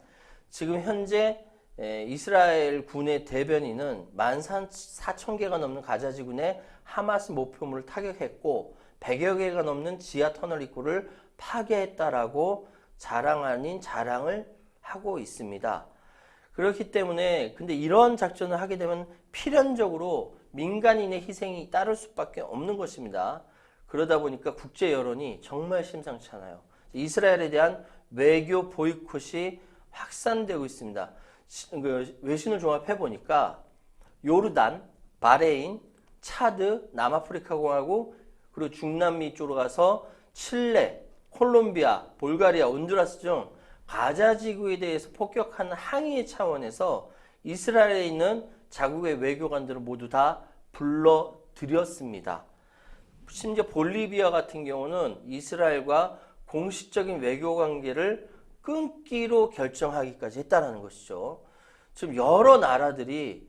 지금 현재 이스라엘 군의 대변인은 14,000개가 넘는 가자지구내 하마스 목표물을 타격했고 100여 개가 넘는 지하 터널 입구를 파괴했다라고 자랑 아닌 자랑을 하고 있습니다. 그렇기 때문에 근데 이런 작전을 하게 되면 필연적으로 민간인의 희생이 따를 수밖에 없는 것입니다. 그러다 보니까 국제 여론이 정말 심상치 않아요. 이스라엘에 대한 외교 보이콧이 확산되고 있습니다. 외신을 종합해 보니까 요르단, 바레인, 차드, 남아프리카 공화국 그리고 중남미 쪽으로 가서 칠레, 콜롬비아, 볼가리아, 온두라스 등 가자지구에 대해서 폭격하는 항의의 차원에서 이스라엘에 있는 자국의 외교관들을 모두 다 불러들였습니다. 심지어 볼리비아 같은 경우는 이스라엘과 공식적인 외교 관계를 끊기로 결정하기까지 했다는 것이죠. 지금 여러 나라들이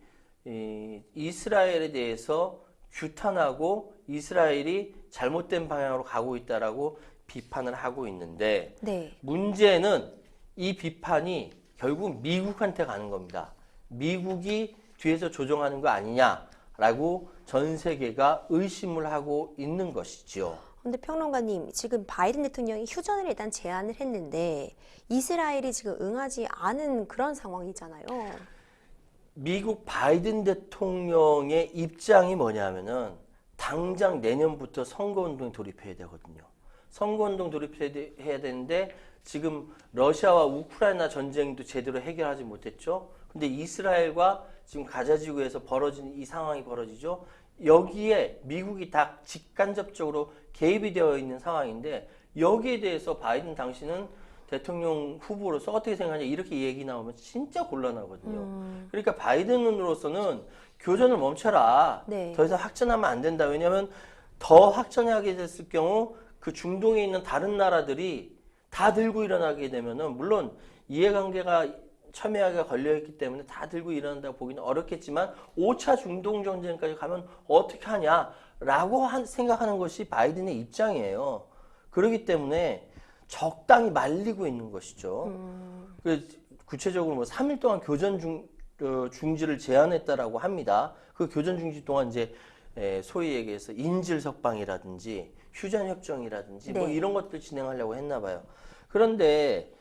이스라엘에 대해서 규탄하고 이스라엘이 잘못된 방향으로 가고 있다라고 비판을 하고 있는데 네. 문제는 이 비판이 결국 미국한테 가는 겁니다. 미국이 뒤에서 조종하는 거 아니냐라고 전 세계가 의심을 하고 있는 것이죠. 근데 평론가님, 지금 바이든 대통령이 휴전을 일단 제안을 했는데 이스라엘이 지금 응하지 않은 그런 상황이잖아요. 미국 바이든 대통령의 입장이 뭐냐면은 당장 내년부터 선거운동에 돌입해야 되거든요. 선거운동 돌입해야 되는데 지금 러시아와 우크라이나 전쟁도 제대로 해결하지 못했죠. 근데 이스라엘과 지금 가자지구에서 벌어진 이 상황이 벌어지죠. 여기에 미국이 다 직간접적으로 개입이 되어 있는 상황인데 여기에 대해서 바이든 당신은 대통령 후보로서 어떻게 생각하냐 이렇게 얘기 나오면 진짜 곤란하거든요. 그러니까 바이든으로서는 교전을 멈춰라. 네. 더 이상 확전하면 안 된다. 왜냐하면 더 확전하게 됐을 경우 그 중동에 있는 다른 나라들이 다 들고 일어나게 되면은 물론 이해관계가 첨예하게 걸려있기 때문에 다 들고 일어난다고 보기는 어렵겠지만 5차 중동 전쟁까지 가면 어떻게 하냐라고 생각하는 것이 바이든의 입장이에요. 그렇기 때문에 적당히 말리고 있는 것이죠. 구체적으로 뭐 3일 동안 교전 중지를 제안했다라고 합니다. 그 교전 중지 동안 이제 소위 얘기해서 인질 석방이라든지 휴전 협정이라든지 뭐 네. 이런 것들 진행하려고 했나 봐요. 그런데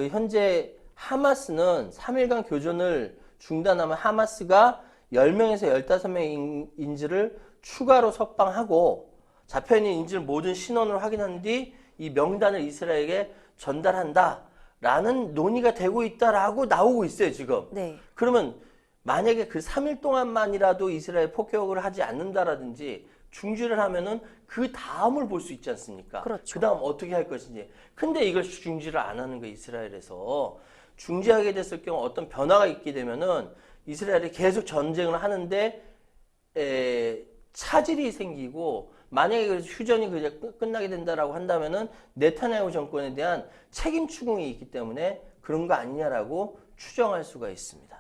현재 하마스는 3일간 교전을 중단하면 하마스가 10명에서 15명의 인질을 추가로 석방하고 잡혀있는 인질 모든 신원을 확인한 뒤 이 명단을 이스라엘에게 전달한다라는 논의가 되고 있다라고 나오고 있어요, 지금. 네. 그러면 만약에 그 3일 동안만이라도 이스라엘 폭격을 하지 않는다라든지 중지를 하면은 그 다음을 볼 수 있지 않습니까? 그렇죠. 그 다음 어떻게 할 것인지. 근데 이걸 중지를 안 하는 거예요, 이스라엘에서. 중지하게 됐을 경우 어떤 변화가 있게 되면은 이스라엘이 계속 전쟁을 하는데 차질이 생기고 만약에 그래서 휴전이 그냥 끝나게 된다라고 한다면은 네타냐후 정권에 대한 책임 추궁이 있기 때문에 그런 거 아니냐라고 추정할 수가 있습니다.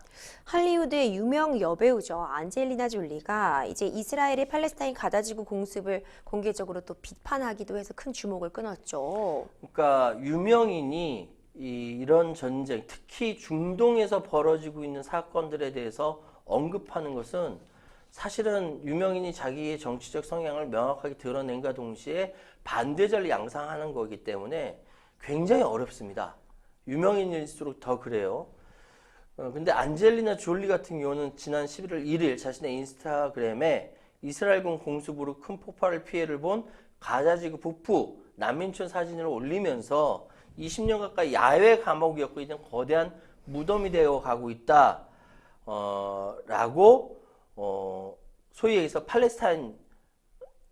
할리우드의 유명 여배우죠. 안젤리나 졸리가 이제 이스라엘의 팔레스타인 가다지구 공습을 공개적으로 또 비판하기도 해서 큰 주목을 끊었죠. 그러니까 유명인이 이런 전쟁, 특히 중동에서 벌어지고 있는 사건들에 대해서 언급하는 것은 사실은 유명인이 자기의 정치적 성향을 명확하게 드러낸과 동시에 반대절을 양상하는 거기 때문에 굉장히 어렵습니다. 유명인일수록 더 그래요. 근데 안젤리나 졸리 같은 경우는 지난 11월 1일 자신의 인스타그램에 이스라엘군 공습으로 큰 폭발을 피해를 본 가자지구 북부 난민촌 사진을 올리면서 20년 가까이 야외 감옥이었고 이제 거대한 무덤이 되어 가고 있다. 라고 소위 얘기해서 팔레스타인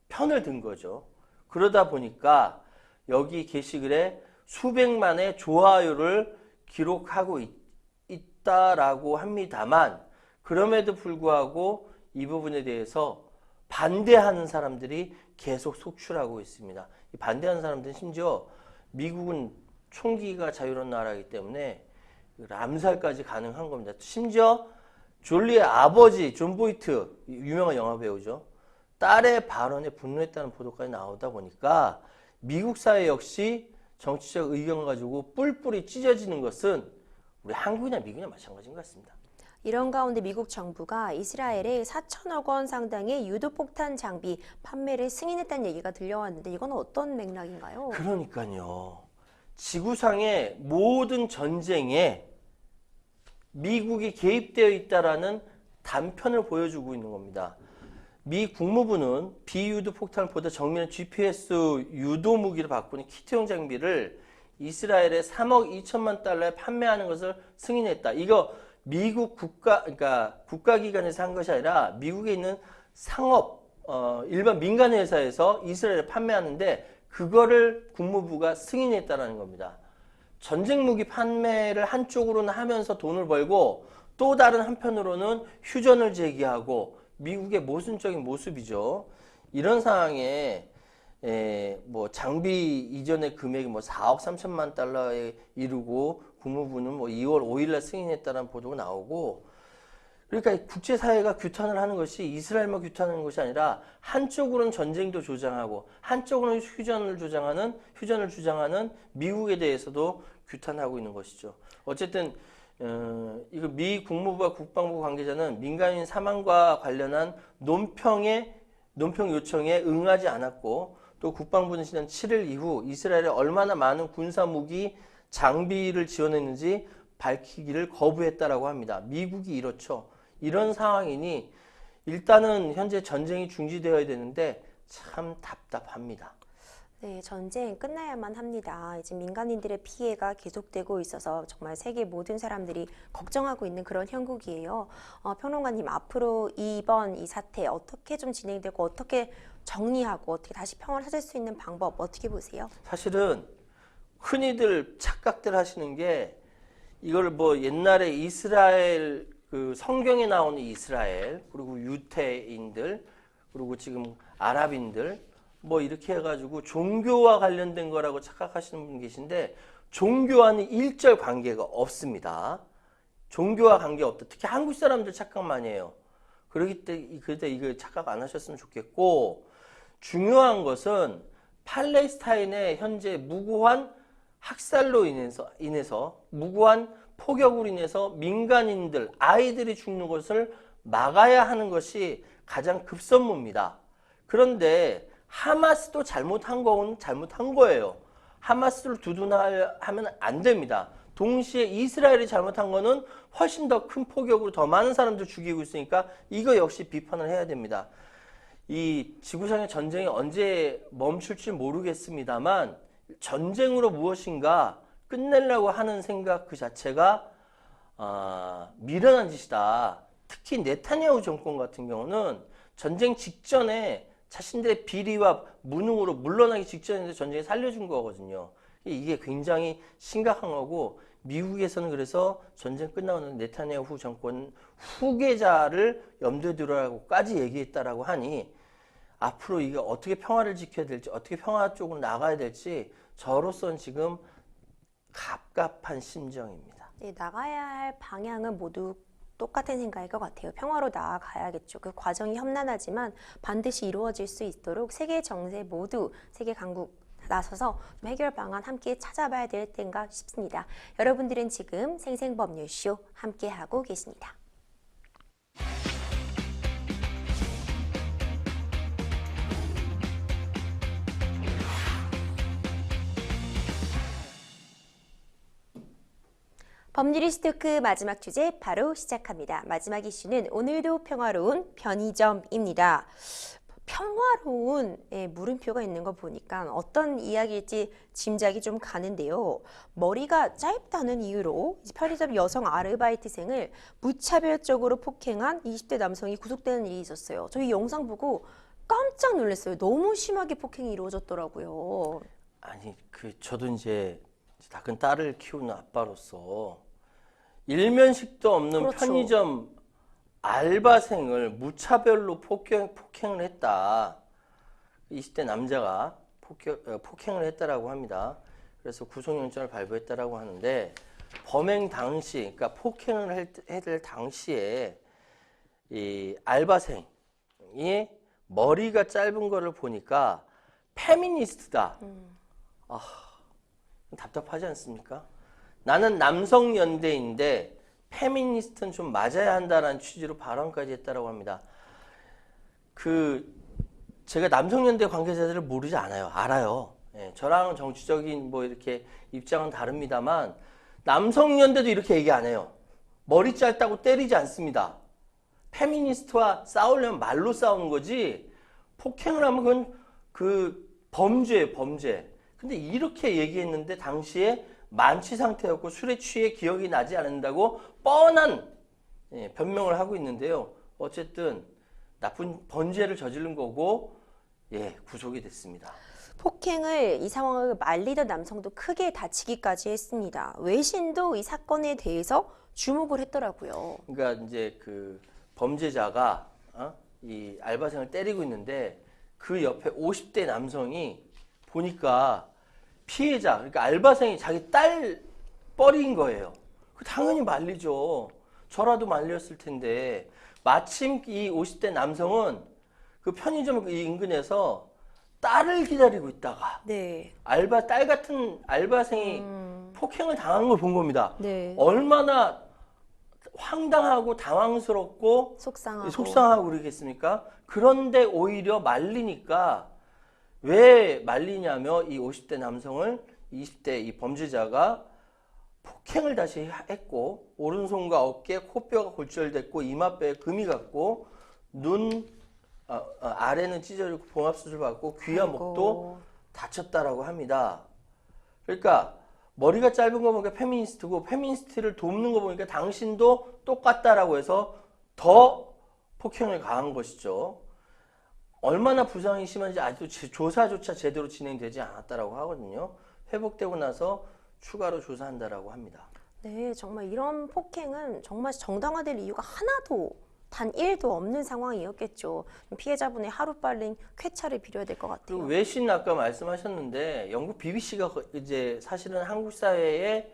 편을 든 거죠. 그러다 보니까 여기 게시글에 수백만의 좋아요를 기록하고 있다라고 합니다만 그럼에도 불구하고 이 부분에 대해서 반대하는 사람들이 계속 속출하고 있습니다. 이 반대하는 사람들은 심지어 미국은 총기가 자유로운 나라이기 때문에 암살까지 가능한 겁니다. 심지어 졸리의 아버지 존 보이트 유명한 영화 배우죠. 딸의 발언에 분노했다는 보도까지 나오다 보니까 미국 사회 역시 정치적 의견 가지고 뿔뿔이 찢어지는 것은 우리 한국이나 미국이나 마찬가지인 것 같습니다. 이런 가운데 미국 정부가 이스라엘에 4천억 원 상당의 유도폭탄 장비 판매를 승인했다는 얘기가 들려왔는데 이건 어떤 맥락인가요? 그러니까요. 지구상의 모든 전쟁에 미국이 개입되어 있다라는 단편을 보여주고 있는 겁니다. 미 국무부는 비유도 폭탄보다 정밀한 GPS 유도 무기를 바꾸는 키트용 장비를 이스라엘에 3억 2천만 달러에 판매하는 것을 승인했다. 이거 미국 그러니까 국가기관에서 한 것이 아니라 미국에 있는 상업, 일반 민간 회사에서 이스라엘에 판매하는데 그거를 국무부가 승인했다라는 겁니다. 전쟁 무기 판매를 한쪽으로는 하면서 돈을 벌고 또 다른 한편으로는 휴전을 제기하고 미국의 모순적인 모습이죠. 이런 상황에 뭐 장비 이전의 금액이 뭐 4억 3천만 달러에 이르고 국무부는 뭐 2월 5일날 승인했다는 보도가 나오고 그러니까 국제사회가 규탄을 하는 것이 이스라엘만 규탄하는 것이 아니라 한쪽으로는 전쟁도 조장하고 한쪽으로는 휴전을 주장하는 미국에 대해서도 규탄하고 있는 것이죠. 어쨌든 이거 미 국무부와 국방부 관계자는 민간인 사망과 관련한 논평 요청에 응하지 않았고 또 국방부는 지난 7일 이후 이스라엘에 얼마나 많은 군사 무기 장비를 지원했는지 밝히기를 거부했다라고 합니다. 미국이 이렇죠. 이런 상황이니 일단은 현재 전쟁이 중지되어야 되는데 참 답답합니다. 네, 전쟁 끝나야만 합니다. 이제 민간인들의 피해가 계속되고 있어서 정말 세계 모든 사람들이 걱정하고 있는 그런 형국이에요. 평론가님, 앞으로 이번 이 사태 어떻게 좀 진행되고 어떻게 정리하고 어떻게 다시 평화를 찾을 수 있는 방법 어떻게 보세요? 사실은 흔히들 착각들 하시는 게 이걸 뭐 옛날에 이스라엘 그 성경에 나오는 이스라엘 그리고 유태인들 그리고 지금 아랍인들 뭐 이렇게 해가지고 종교와 관련된 거라고 착각하시는 분 계신데 종교와는 일절 관계가 없습니다. 종교와 관계 없다. 특히 한국 사람들 착각 많이 해요. 그러기 때문에 이거 착각 안 하셨으면 좋겠고, 중요한 것은 팔레스타인의 현재 무고한 학살로 인해서 무고한 폭격으로 인해서 민간인들, 아이들이 죽는 것을 막아야 하는 것이 가장 급선무입니다. 그런데 하마스도 잘못한 건 잘못한 거예요. 하마스를 두둔하면 안 됩니다. 동시에 이스라엘이 잘못한 거는 훨씬 더 큰 폭격으로 더 많은 사람들 죽이고 있으니까 이거 역시 비판을 해야 됩니다. 이 지구상의 전쟁이 언제 멈출지 모르겠습니다만 전쟁으로 무엇인가 끝내려고 하는 생각 그 자체가 미련한 짓이다. 특히 네타냐후 정권 같은 경우는 전쟁 직전에 자신들의 비리와 무능으로 물러나기 직전인데 전쟁에 살려준 거거든요. 이게 굉장히 심각한 거고, 미국에서는 그래서 전쟁 끝나고 네타냐후 정권 후계자를 염두에 두라고까지 얘기했다라고 하니 앞으로 이게 어떻게 평화를 지켜야 될지, 어떻게 평화 쪽으로 나가야 될지 저로서는 지금 갑갑한 심정입니다. 네, 나가야 할 방향은 모두 똑같은 생각일 것 같아요. 평화로 나아가야겠죠. 그 과정이 험난하지만 반드시 이루어질 수 있도록 세계 정세 모두 세계 강국 나서서 해결 방안 함께 찾아봐야 될 때인가 싶습니다. 여러분들은 지금 생생법률쇼 함께하고 계십니다. 법률 이슈 토크 마지막 주제 바로 시작합니다. 마지막 이슈는 오늘도 평화로운 편의점입니다. 평화로운 물음표가 있는 거 보니까 어떤 이야기일지 짐작이 좀 가는데요. 머리가 짧다는 이유로 편의점 여성 아르바이트생을 무차별적으로 폭행한 20대 남성이 구속되는 일이 있었어요. 저희 영상 보고 깜짝 놀랐어요. 너무 심하게 폭행이 이루어졌더라고요. 아니, 저도 이제 다 큰 딸을 키우는 아빠로서 일면식도 없는 그렇죠. 편의점 알바생을 무차별로 폭행을 했다. 20대 남자가 폭행을 했다라고 합니다. 그래서 구속영장을 발부했다라고 하는데, 범행 당시, 그러니까 폭행을 했을 당시에 이 알바생이 머리가 짧은 거를 보니까 페미니스트다. 답답하지 않습니까? 나는 남성연대인데 페미니스트는 좀 맞아야 한다라는 취지로 발언까지 했다라고 합니다. 제가 남성연대 관계자들을 모르지 않아요. 알아요. 예, 저랑은 정치적인 이렇게 입장은 다릅니다만 남성연대도 이렇게 얘기 안 해요. 머리 짧다고 때리지 않습니다. 페미니스트와 싸우려면 말로 싸우는 거지, 폭행을 하면 그건 범죄예요, 범죄. 근데 이렇게 얘기했는데 당시에 만취 상태였고 술에 취해 기억이 나지 않는다고 뻔한 변명을 하고 있는데요. 어쨌든 나쁜 범죄를 저지른 거고 구속이 됐습니다. 폭행을 이 상황을 말리던 남성도 크게 다치기까지 했습니다. 외신도 이 사건에 대해서 주목을 했더라고요. 그러니까 이제 범죄자가 이 알바생을 때리고 있는데 그 옆에 50대 남성이 보니까 피해자, 그러니까 알바생이 자기 딸 뻘인 거예요. 당연히 말리죠. 저라도 말렸을 텐데, 마침 이 50대 남성은 그 편의점 인근에서 딸을 기다리고 있다가 딸 같은 알바생이 폭행을 당한 걸 본 겁니다. 얼마나 황당하고 당황스럽고 속상하고 그러겠습니까? 그런데 오히려 말리니까, 왜 말리냐며 이 50대 남성을 20대 이 범죄자가 폭행을 다시 했고, 오른손과 어깨, 코뼈가 골절됐고, 이마뼈에 금이 갔고, 눈 아래는 찢어지고 봉합수술 받고, 귀와 목도 다쳤다라고 합니다. 그러니까 머리가 짧은 거 보니까 페미니스트고, 페미니스트를 돕는 거 보니까 당신도 똑같다라고 해서 더 폭행을 가한 것이죠. 얼마나 부상이 심한지 아직도 조사조차 제대로 진행되지 않았다라고 하거든요. 회복되고 나서 추가로 조사한다라고 합니다. 네, 정말 이런 폭행은 정말 정당화될 이유가 하나도 단 1도 없는 상황이었겠죠. 피해자분의 하루빨리 쾌차를 빌어야 될 것 같아요. 그리고 외신 아까 말씀하셨는데 영국 BBC가 이제 사실은 한국 사회에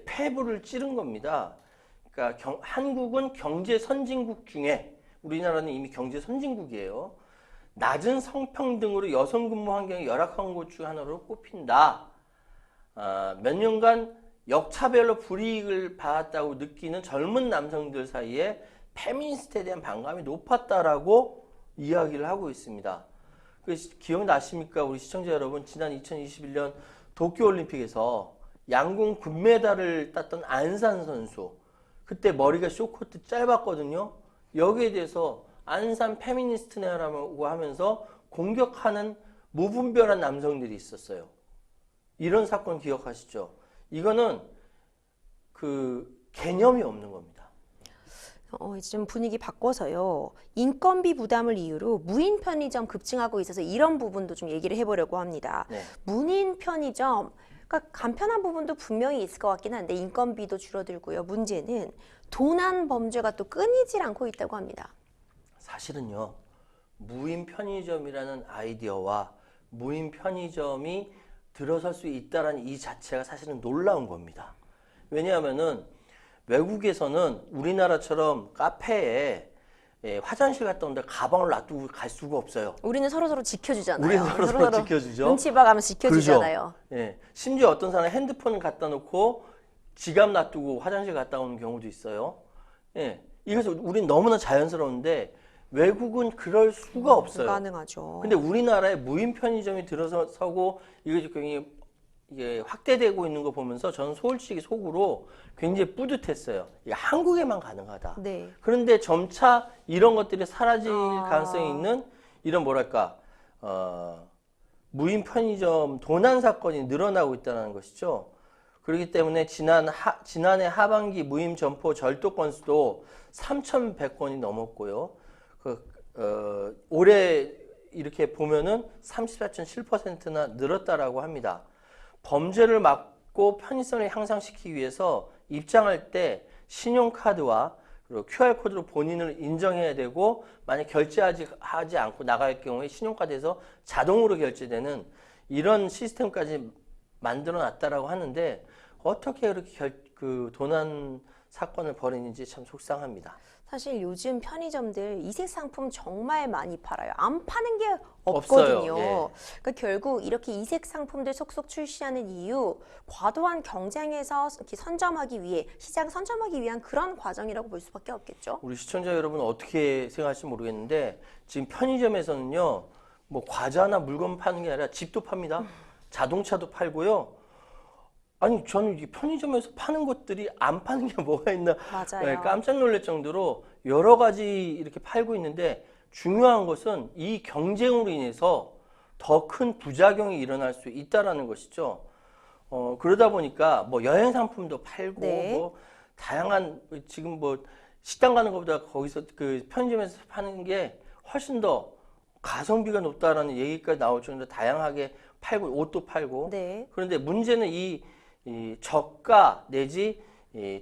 폐부를 찌른 겁니다. 그러니까 한국은 경제 선진국 중에 우리나라는 이미 경제 선진국이에요. 낮은 성평등으로 여성 근무 환경이 열악한 곳 중 하나로 꼽힌다. 몇 년간 역차별로 불이익을 받았다고 느끼는 젊은 남성들 사이에 페미니스트에 대한 반감이 높았다라고 이야기를 하고 있습니다. 기억나십니까? 우리 시청자 여러분, 지난 2021년 도쿄올림픽에서 양궁 금메달을 땄던 안산 선수, 그때 머리가 쇼커트 짧았거든요. 여기에 대해서 안산 페미니스트네라고 하면서 공격하는 무분별한 남성들이 있었어요. 이런 사건 기억하시죠? 이거는 개념이 없는 겁니다. 이제 좀 분위기 바꿔서요. 인건비 부담을 이유로 무인 편의점 급증하고 있어서 이런 부분도 좀 얘기를 해보려고 합니다. 네. 무인 편의점, 그러니까 간편한 부분도 분명히 있을 것 같긴 한데 인건비도 줄어들고요. 문제는 도난 범죄가 또 끊이질 않고 있다고 합니다. 사실은요, 무인 편의점이라는 아이디어와 무인 편의점이 들어설 수 있다는 이 자체가 사실은 놀라운 겁니다. 왜냐하면은 외국에서는 우리나라처럼 카페에 화장실 갔다 온데 가방을 놔두고 갈 수가 없어요. 우리는 서로 지켜주잖아요. 우리는 서로 지켜주죠. 눈치 봐가면서 지켜주잖아요. 그렇죠. 예. 심지어 어떤 사람은 핸드폰을 갖다 놓고 지갑 놔두고 화장실 갔다 오는 경우도 있어요. 예. 이것은 우린 너무나 자연스러운데 외국은 그럴 수가 없어요. 불가능하죠. 근데 우리나라에 무인 편의점이 들어서고 이게 굉장히 확대되고 있는 거 보면서 저는 솔직히 속으로 굉장히 뿌듯했어요. 이게 한국에만 가능하다. 네. 그런데 점차 이런 것들이 사라질 가능성이 있는 이런 무인 편의점 도난 사건이 늘어나고 있다는 것이죠. 그렇기 때문에 지난해 하반기 무인 점포 절도 건수도 3,100건이 넘었고요. 올해 이렇게 보면은 34.7%나 늘었다라고 합니다. 범죄를 막고 편의성을 향상시키기 위해서 입장할 때 신용카드와 그리고 QR코드로 본인을 인정해야 되고, 만약 결제하지 않고 나갈 경우에 신용카드에서 자동으로 결제되는 이런 시스템까지 만들어 놨다라고 하는데, 어떻게 그렇게 도난 사건을 벌이는지 참 속상합니다. 사실 요즘 편의점들 이색 상품 정말 많이 팔아요. 안 파는 게 없거든요. 없어요. 그러니까 결국 이렇게 이색 상품들 속속 출시하는 이유, 과도한 경쟁에서 이렇게 시장 선점하기 위한 그런 과정이라고 볼 수밖에 없겠죠. 우리 시청자 여러분 어떻게 생각하실지 모르겠는데, 지금 편의점에서는요, 뭐 과자나 물건 파는 게 아니라 집도 팝니다. 자동차도 팔고요. 아니, 저는 이 편의점에서 파는 것들이 안 파는 게 뭐가 있나. 맞아요. 네, 깜짝 놀랄 정도로 여러 가지 이렇게 팔고 있는데, 중요한 것은 이 경쟁으로 인해서 더 큰 부작용이 일어날 수 있다라는 것이죠. 그러다 보니까 뭐 여행 상품도 팔고, 네. 뭐 다양한, 지금 뭐 식당 가는 것보다 거기서 편의점에서 파는 게 훨씬 더 가성비가 높다라는 얘기까지 나올 정도로 다양하게 팔고, 옷도 팔고. 네. 그런데 문제는 이 저가 내지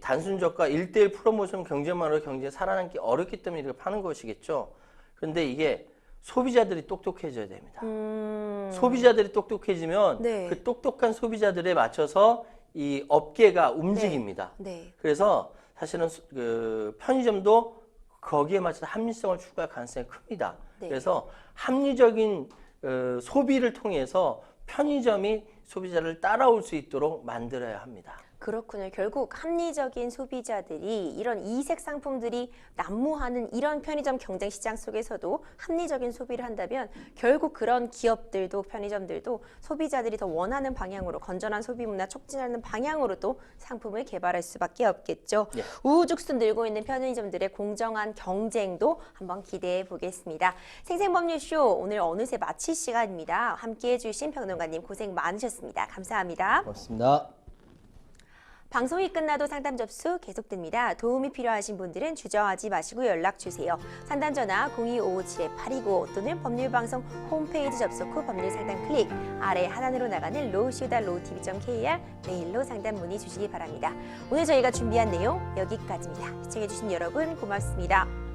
단순 저가 1:1 프로모션 경쟁만으로 경쟁에 살아남기 어렵기 때문에 이렇게 파는 것이겠죠. 그런데 이게 소비자들이 똑똑해져야 됩니다. 소비자들이 똑똑해지면 네. 그 똑똑한 소비자들에 맞춰서 이 업계가 움직입니다. 네. 그래서 사실은 편의점도 거기에 맞춰서 합리성을 추구할 가능성이 큽니다. 네. 그래서 합리적인 소비를 통해서 편의점이 소비자를 따라올 수 있도록 만들어야 합니다. 그렇군요. 결국 합리적인 소비자들이 이런 이색 상품들이 난무하는 이런 편의점 경쟁 시장 속에서도 합리적인 소비를 한다면 결국 그런 기업들도 편의점들도 소비자들이 더 원하는 방향으로 건전한 소비 문화 촉진하는 방향으로 또 상품을 개발할 수밖에 없겠죠. 예. 우후죽순 늘고 있는 편의점들의 공정한 경쟁도 한번 기대해 보겠습니다. 생생법률쇼 오늘 어느새 마칠 시간입니다. 함께해 주신 평론가님 고생 많으셨습니다. 감사합니다. 고맙습니다. 방송이 끝나도 상담 접수 계속됩니다. 도움이 필요하신 분들은 주저하지 마시고 연락 주세요. 상담 전화 02-557-829 또는 법률방송 홈페이지 접속 후 법률 상담 클릭, 아래 하단으로 나가는 lowshow.lowtv.kr 메일로 상담 문의 주시기 바랍니다. 오늘 저희가 준비한 내용 여기까지입니다. 시청해주신 여러분 고맙습니다.